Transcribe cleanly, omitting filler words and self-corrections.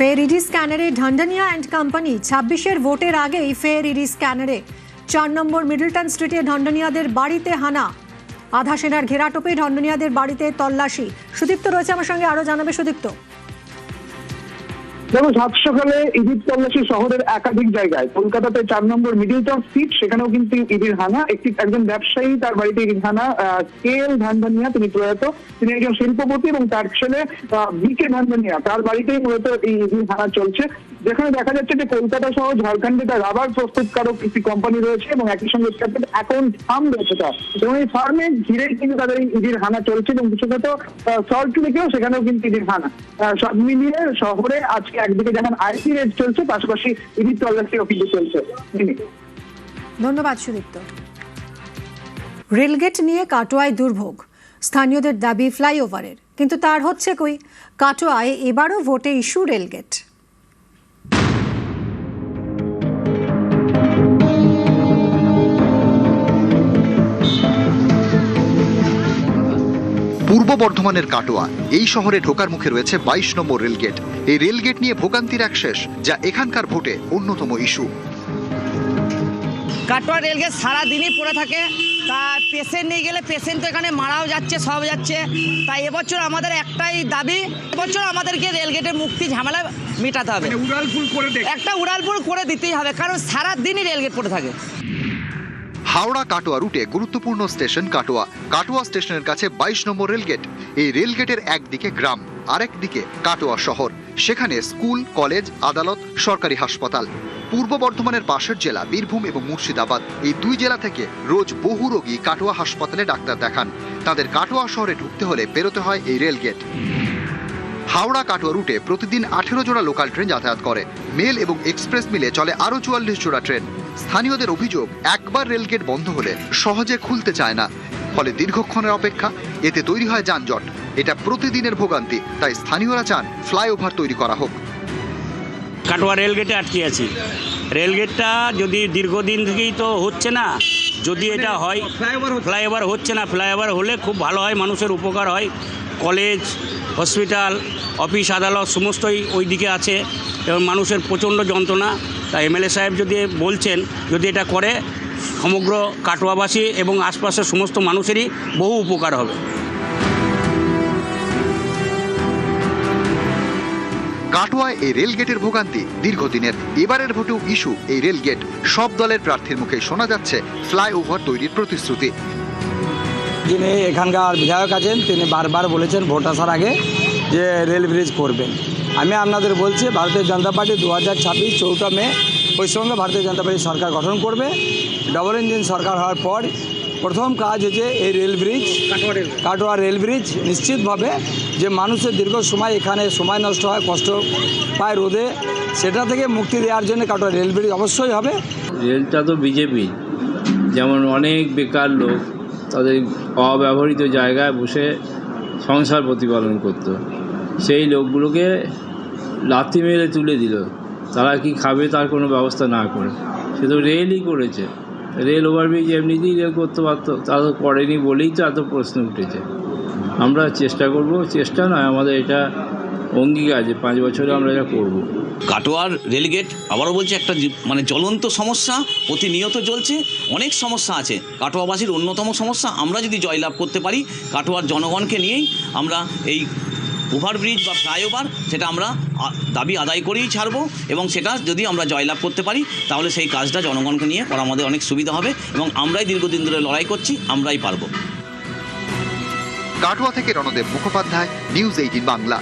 ফের ইডি স্ক্যানারে ঢান্ডানিয়া and company ২৬-এর ভোটের আগেই ফের ইডি স্ক্যানারে ৪ নম্বর মিডলটন স্ট্রিটে ঢান্ডানিয়াদের বাড়িতে হানা। আধা সেনার ঘেরাটোপে ঢান্ডানিয়াদের বাড়িতে তল্লাশি। সুদীপ্ত রয়েছে আমার সঙ্গে, আরো জানাবে সুদীপ্ত। যেমন সাত সকালে ইডির তল্লাশি শহরের একাধিক জায়গায়, কলকাতাতে ৪ নম্বর মিডলটন স্ট্রিট, সেখানেও কিন্তু ইডির হানা। একজন ব্যবসায়ী, তার বাড়িতে ইডির হানা। কেএল ঢান্ডানিয়া, তিনি প্রয়াত, তিনি একজন শিল্পপতি, এবং তার ছেলে বিকে ঢান্ডানিয়া, তার বাড়িতেই মূলত এই ইডির হানা চলছে। যেখানে দেখা যাচ্ছে যে কলকাতা সহ ঝাড়খণ্ডে তার রাবার প্রস্তুতকারক একটি কোম্পানি রয়েছে এবং একই সঙ্গে অ্যাকাউন্ট ফার্ম রয়েছে তার, এবং এই ফার্মে ঘিরেই কিন্তু তাদের এই ইডির হানা চলছে। এবং বিশেষত সল্ট লেকেও সেখানেও কিন্তু ইডির হানা। সব মিলিয়ে শহরে আজকে একদিকে যেমন আইটি রেড চলছে, পাশাপাশি ইডির তল্লাশিও কিন্তু চলছে। ধন্যবাদ সুদীপ্ত। রেলগেট নিয়ে কাটোয়ায় দুর্ভোগ, স্থানীয়দের দাবি ফ্লাইওভারের, কিন্তু তার হচ্ছে কই? কাটোয়ায় এবারও ভোটে ইস্যু রেলগেট। পূর্ব বর্ধমানের কাটোয়া, এই শহরে ঢোকার মুখে রয়েছে ২২ নম্বর রেলগেট। এই রেলগেট নিয়ে ভোগান্তির এক শেষ, যা এখানকার ভোটে অন্যতম ইস্যু। কাটোয়া রেলগেট সারাদিনই পড়ে থাকে, তা পেশেন্ট নিয়ে গেলে পেশেন্ট তো এখানে মারাও যাচ্ছে, সব যাচ্ছে। তাই এবছর আমাদের একটাই দাবি, এবছর আমাদেরকে রেলগেটের মুক্তি ঝামেলা মেটাতে হবে, একটা উড়ালপুল করে দিতেই হবে, কারণ সারাদিনই রেলগেট পড়ে থাকে। হাওড়া কাটোয়া রুটে গুরুত্বপূর্ণ স্টেশন কাটোয়া। কাটোয়া স্টেশনের কাছে ২২ নম্বর রেলগেট। এই রেলগেটের একদিকে গ্রাম, আরেক দিকে কাটোয়া শহর। সেখানে স্কুল, কলেজ, আদালত, সরকারি হাসপাতাল। পূর্ব বর্ধমানের পাশের জেলা বীরভূম এবং মুর্শিদাবাদ, এই দুই জেলা থেকে রোজ বহু রোগী কাটোয়া হাসপাতালে ডাক্তার দেখান। তাদের কাটোয়া শহরে ঢুকতে হলে পেরোতে হয় এই রেলগেট। হাওড়া কাটোয়া রুটে প্রতিদিন ১৮ জোড়া লোকাল ট্রেন যাতায়াত করে। মেল এবং এক্সপ্রেস মিলে চলে আরও ৪৪ জোড়া ট্রেন। স্থানীয়দের অভিযোগ, একবার রেলগেট বন্ধ হলে সহজে খুলতে চায় না, ফলে দীর্ঘক্ষণের অপেক্ষা, এতে তৈরি হয় যানজট। এটা প্রতিদিনের ভোগান্তি, তাই স্থানীয়রা চান ফ্লাইওভার তৈরি করা হোক। কাটোয়া রেলগেটে আটকে আছি। রেলগেটটা যদি দীর্ঘদিন থেকেই তো হচ্ছে না, যদি এটা হয়, ফ্লাইওভার হচ্ছে না, ফ্লাইওভার হলে খুব ভালো হয়, মানুষের উপকার হয়। কলেজ, হসপিটাল, অফিস, আদালত সমস্তই ওই দিকে আছে এবং মানুষের প্রচণ্ড যন্ত্রণা। তাই এমএলএ সাহেব যদি বলছেন, যদি এটা করে সমগ্র কাটোয়াবাসী এবং আশপাশের সমস্ত মানুষেরই বহু উপকার হবে। কাটোয়ায় এই রেলগেটের ভোগান্তি দীর্ঘদিনের। এবারের ভোটেও ইস্যু এই রেলগেট। সব দলের প্রার্থীর মুখে শোনা যাচ্ছে ফ্লাইওভার তৈরির প্রতিশ্রুতি। যিনি এখানকার বিধায়ক আছেন, তিনি বারবার বলেছেন ভোট আসার আগে যে রেল ব্রিজ করবেন। আমি আপনাদের বলছি, ভারতীয় জনতা পার্টি 2026 4 মে পশ্চিমবঙ্গে ভারতীয় জনতা পার্টি সরকার গঠন করবে। ডবল ইঞ্জিন সরকার হওয়ার পর প্রথম কাজ হচ্ছে এই rail bridge, Katwa rail bridge. নিশ্চিতভাবে যে মানুষের দীর্ঘ সময় এখানে সময় নষ্ট হয়, কষ্ট পায় রোদে, সেটা থেকে মুক্তি দেওয়ার জন্য কাটোয়া রেল ব্রিজ অবশ্যই হবে। রেলটা তো বিজেপি, যেমন অনেক বেকার লোক তাদের অব্যবহৃত জায়গায় বসে সংসার প্রতিপালন করত, সেই লোকগুলোকে লাথি মেরে তুলে দিল। তারা কি খাবে তার কোনো ব্যবস্থা না করে, সে তো রেলই করেছে। রেল ওভারব্রিজ এমনিতেই রেল করতে পারত, তা তো করেনি বলেই তো এত প্রশ্ন উঠেছে। আমরা চেষ্টা করব, চেষ্টা নয় আমাদের এটা অঙ্গীকার যে 5 বছরে আমরা এটা করব। কাটোয়ার রেলগেট আবারও বলছে একটা জ্বলন্ত সমস্যা, প্রতিনিয়ত জ্বলছে। অনেক সমস্যা আছে, কাটোয়াবাসীর অন্যতম সমস্যা। আমরা যদি জয়লাভ করতে পারি, কাটোয়ার জনগণকে নিয়েই আমরা এই ওভারব্রিজ বা ফ্লাইওভার, সেটা আমরা দাবি আদায় করেই ছাড়বো। এবং সেটা যদি আমরা জয়লাভ করতে পারি, তাহলে সেই কাজটা জনগণকে নিয়ে করা আমাদের অনেক সুবিধা হবে এবং আমরাই দীর্ঘদিন ধরে লড়াই করছি, আমরাই পারবো। কাটোয়া থেকে রণদেব মুখোপাধ্যায়, নিউজ 18 বাংলা।